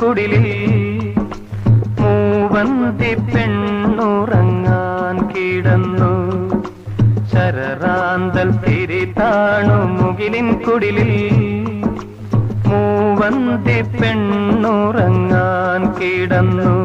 കുടിലിൽ മൂവന്തി പെണ്ണുറങ്ങാൻ കിടന്നു. ശരറാന്തൽ തിരി താണു മുകിലിൻ കുടിലിൽ മൂവന്തി പെണ്ണുറങ്ങാൻ കിടന്നു.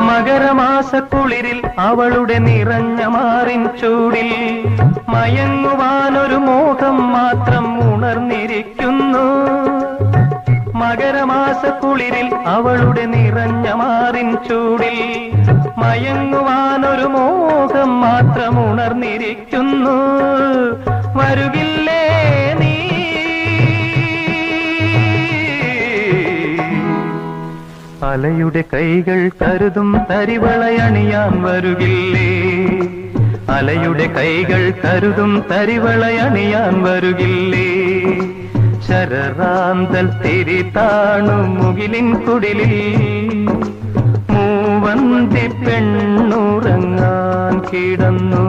മകരമാസക്കുളിരിൽ അവളുടെ നിറഞ്ഞ മാറിൻ ചൂടിൽ മയങ്ങുവാനൊരു മോഹം മാത്രം ഉണർന്നിരിക്കുന്നു. മകരമാസക്കുളിരിൽ അവളുടെ നിറഞ്ഞ മാറിൻ ചൂടിൽ മയങ്ങുവാനൊരു മോഹം മാത്രം ഉണർന്നിരിക്കുന്നു. വരുകില്ലേ നീ അലയുടെ കൈകൾ കരുതും തരിവളയണിയാൻ വരുകില്ലേ? അലയുടെ കൈകൾ കരുതും തരിവളയണിയാൻ വരുകില്ലേ? ശരറാന്തൽ തിരി താണു മുകിലിൻ കുടിലിൽ മൂവന്തി പെണ്ണുറങ്ങാൻ കിടന്നു.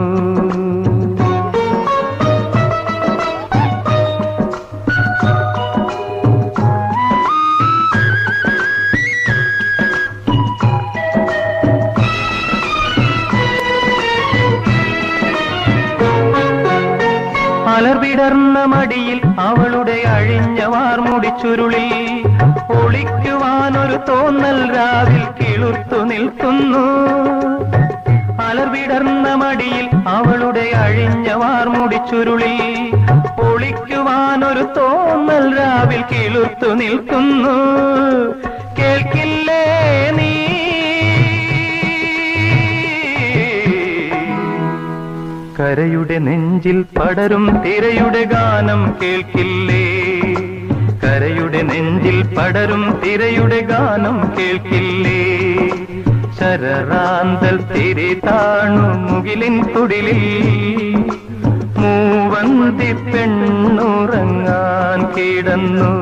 മലർവിടർന്ന മടിയിൽ അവളുടെ അഴിഞ്ഞ വാർമുടി ചുരുളിൽ ഒളിക്കുവാനൊരു തോന്നൽ രാവിൽ കിളുർത്തു നിൽക്കുന്നു. മലർവിടർന്ന മടിയിൽ അവളുടെ അഴിഞ്ഞ വാർമുടി ചുരുളിൽ ഒളിക്കുവാനൊരു തോന്നൽ രാവിൽ കിളുർത്തു നിൽക്കുന്നു. കേൾക്കില്ലേ നീ കരയുടെ നെഞ്ചിൽ പടരും തിരയുടെ ഗാനം കേൾക്കില്ലേ? കരയുടെ നെഞ്ചിൽ പടരും തിരയുടെ ഗാനം കേൾക്കില്ലേ? ശരറാന്തൽ തിരി താണു മുകിലിൻ കുടിലിൽ മൂവന്തി പെണ്ണുറങ്ങാൻ കിടന്നു.